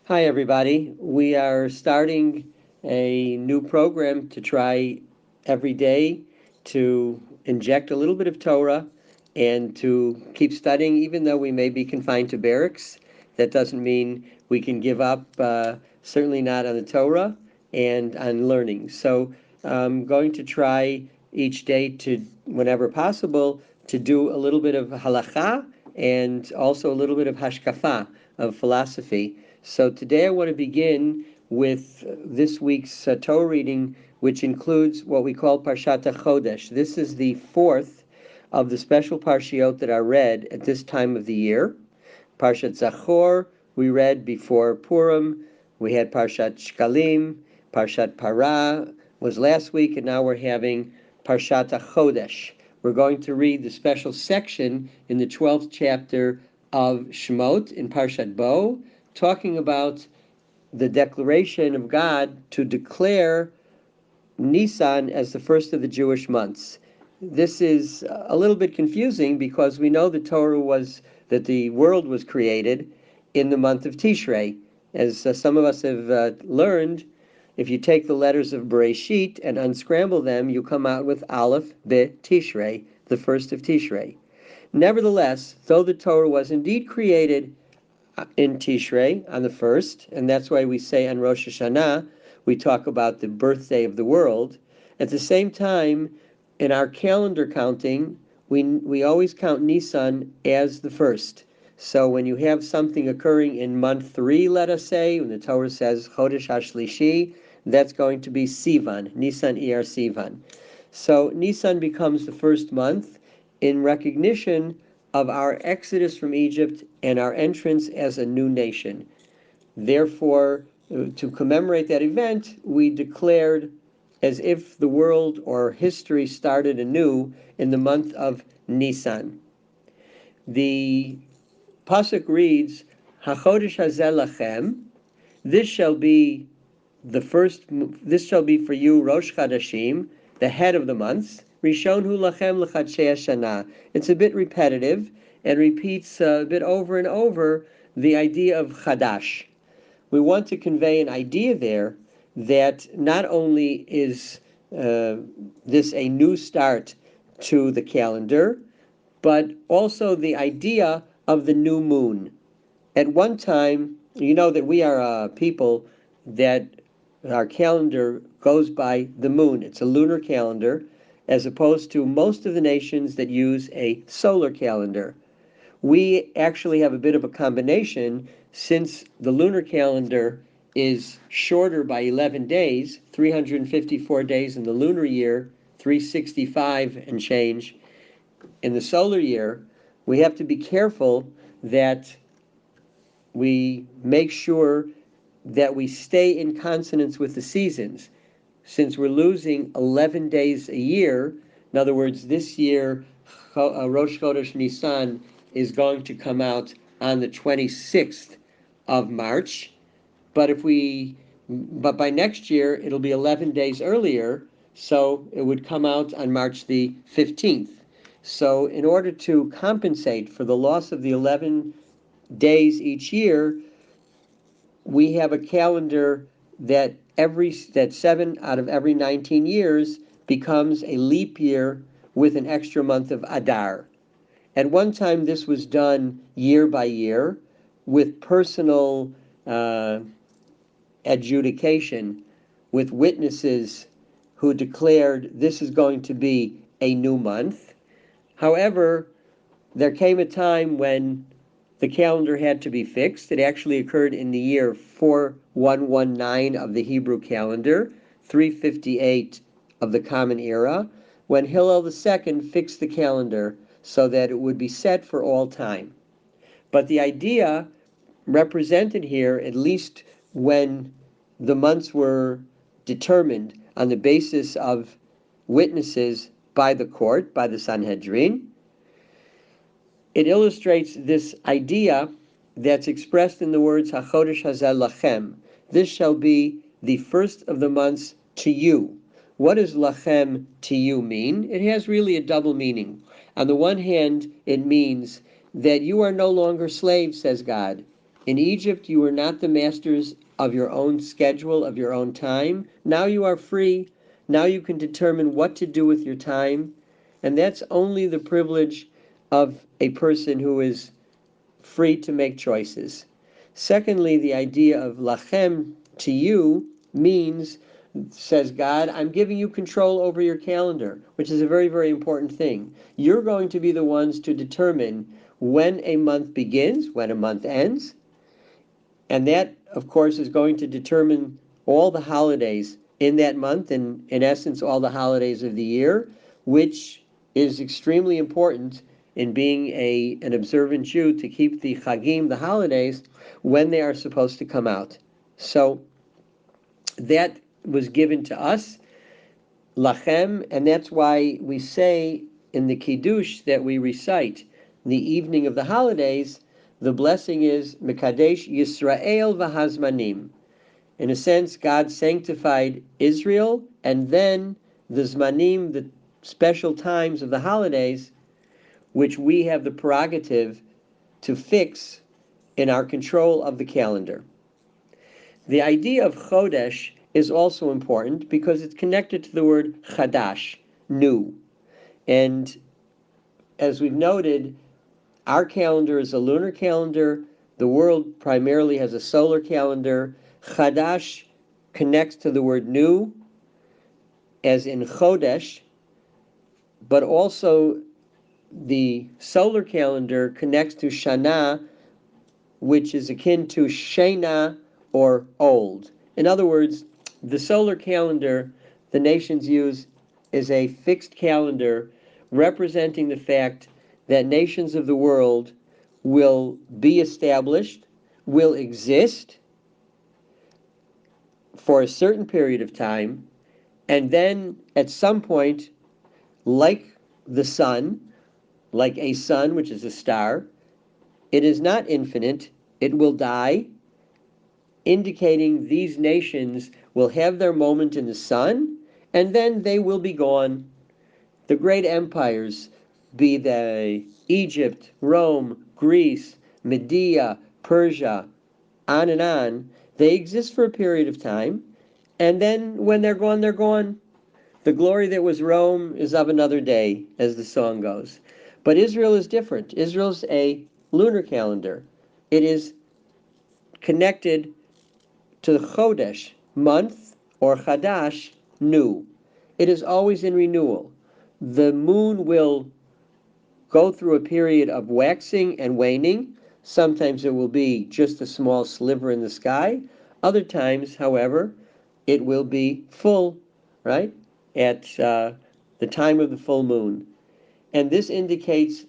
Hi, everybody. We are starting a new program to try every day to inject a little bit of Torah and to keep studying, even though we may be confined to barracks. That doesn't mean we can give up, certainly not on the Torah and on learning. So I'm going to try each day to, whenever possible, to do a little bit of halacha and also a little bit of hashkafa, of philosophy. So today I want to begin with this week's Torah reading, which includes what we call Parshat Chodesh. This is the fourth of the special parshiot that are read at this time of the year. Parshat Zachor we read before Purim. We had Parshat Shkalim. Parshat Parah was last week, and now we're having Parshat Chodesh. We're going to read the special section in the 12th chapter of Shemot in Parshat Bo, talking about the declaration of God to declare Nisan as the first of the Jewish months. This is a little bit confusing because we know that the world was created in the month of Tishrei. As some of us have learned, if you take the letters of Bereshit and unscramble them, you come out with Aleph Be Tishrei, the first of Tishrei. Nevertheless, though the Torah was indeed created in Tishrei on the first, and that's why we say on Rosh Hashanah, we talk about the birthday of the world. At the same time, in our calendar counting, we always count Nisan as the first. So when you have something occurring in month 3, let us say, when the Torah says Chodesh HaShlishi, that's going to be Sivan, Nisan Iyar Sivan. So Nisan becomes the first month in recognition of our exodus from Egypt and our entrance as a new nation. Therefore, to commemorate that event, we declared as if the world or history started anew in the month of Nisan. The pasuk reads, "Hachodesh hazeh lachem." This shall be the first. This shall be for you Rosh Chadashim, the head of the months. Rishon hu lachem l'chadshei hashana. It's a bit repetitive and repeats a bit over and over the idea of chadash. We want to convey an idea there that not only is this a new start to the calendar, but also the idea of the new moon. At one time, you know that we are a people that our calendar goes by the moon. It's a lunar calendar, as opposed to most of the nations that use a solar calendar. We actually have a bit of a combination since the lunar calendar is shorter by 11 days, 354 days in the lunar year, 365 and change in the solar year. We have to be careful that we make sure that we stay in consonance with the seasons. Since we're losing 11 days a year, in other words, this year, Rosh Chodesh Nisan is going to come out on the 26th of March, but by next year, it'll be 11 days earlier, so it would come out on March the 15th. So in order to compensate for the loss of the 11 days each year, we have a calendar that 7 out of every 19 years becomes a leap year with an extra month of Adar. At one time, this was done year by year with personal adjudication, with witnesses who declared this is going to be a new month. However, there came a time when the calendar had to be fixed. It actually occurred in the year 4119 of the Hebrew calendar, 358 of the Common Era, when Hillel II fixed the calendar so that it would be set for all time. But the idea represented here, at least when the months were determined on the basis of witnesses by the court, by the Sanhedrin, it illustrates this idea that's expressed in the words HaChodesh Hazeh Lachem. This shall be the first of the months to you. What does Lachem to you mean? It has really a double meaning. On the one hand, it means that you are no longer slaves, says God. In Egypt, you were not the masters of your own schedule, of your own time. Now you are free. Now you can determine what to do with your time. And that's only the privilege of a person who is free to make choices. Secondly, the idea of lachem, to you, means, says God, I'm giving you control over your calendar, which is a very, very important thing. You're going to be the ones to determine when a month begins, when a month ends, and that, of course, is going to determine all the holidays in that month, and in essence, all the holidays of the year, which is extremely important in being an observant Jew to keep the Chagim, the holidays, when they are supposed to come out. So that was given to us, Lachem, and that's why we say in the Kiddush that we recite the evening of the holidays, the blessing is Mekadesh Yisrael v'hazmanim. In a sense, God sanctified Israel, and then the Zmanim, the special times of the holidays, which we have the prerogative to fix in our control of the calendar. The idea of Chodesh is also important because it's connected to the word Chadash, new. And as we've noted, our calendar is a lunar calendar. The world primarily has a solar calendar. Chadash connects to the word new, as in Chodesh, but also the solar calendar connects to Shana, which is akin to Shena, or old. In other words, the solar calendar the nations use is a fixed calendar representing the fact that nations of the world will be established, will exist for a certain period of time, and then at some point, like the sun, like a sun, which is a star, it is not infinite, it will die, indicating these nations will have their moment in the sun, and then they will be gone. The great empires, be they Egypt, Rome, Greece, Media, Persia, on and on, they exist for a period of time, and then when they're gone, they're gone. The glory that was Rome is of another day, as the song goes. But Israel is different. Israel's a lunar calendar. It is connected to the Chodesh, month, or Chadash, new. It is always in renewal. The moon will go through a period of waxing and waning. Sometimes it will be just a small sliver in the sky. Other times, however, it will be full, right, at the time of the full moon. And this indicates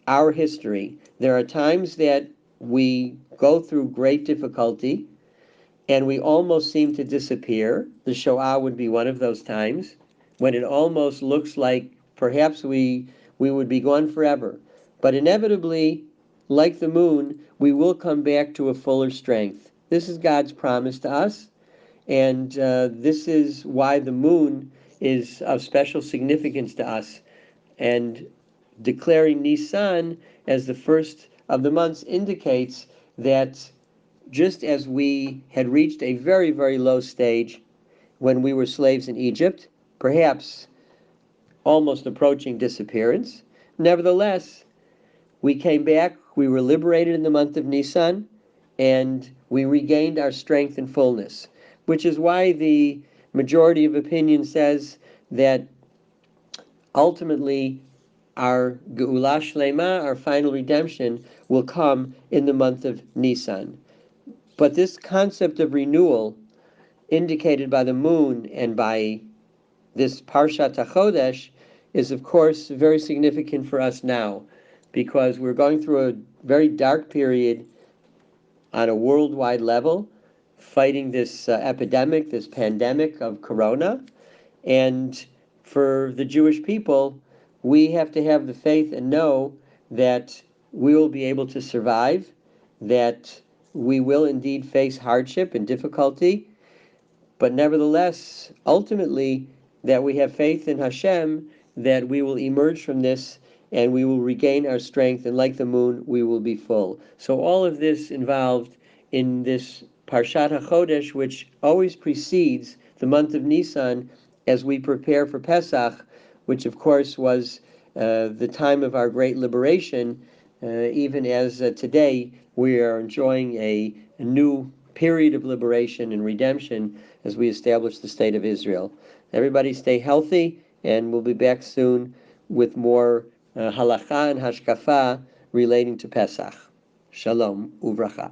our history. There are times that we go through great difficulty and we almost seem to disappear. The Shoah would be one of those times when it almost looks like perhaps we would be gone forever. But inevitably, like the moon, we will come back to a fuller strength. This is God's promise to us, and this is why the moon is of special significance to us. And declaring Nisan as the first of the months indicates that just as we had reached a very, very low stage when we were slaves in Egypt, perhaps almost approaching disappearance, nevertheless, we came back, we were liberated in the month of Nisan, and we regained our strength and fullness, which is why the majority of opinion says that ultimately our Geula Shlema, our final redemption, will come in the month of Nisan. But this concept of renewal, indicated by the moon and by this Parshat HaChodesh, is of course very significant for us now, because we're going through a very dark period on a worldwide level, fighting this epidemic, this pandemic of corona. And for the Jewish people, we have to have the faith and know that we will be able to survive, that we will indeed face hardship and difficulty, but nevertheless, ultimately, that we have faith in Hashem, that we will emerge from this and we will regain our strength, and like the moon, we will be full. So all of this involved in this Parshat HaChodesh, which always precedes the month of Nisan as we prepare for Pesach, which of course was the time of our great liberation, even as today we are enjoying a new period of liberation and redemption as we establish the state of Israel. Everybody stay healthy, and we'll be back soon with more halacha and hashkafa relating to Pesach. Shalom uvracha.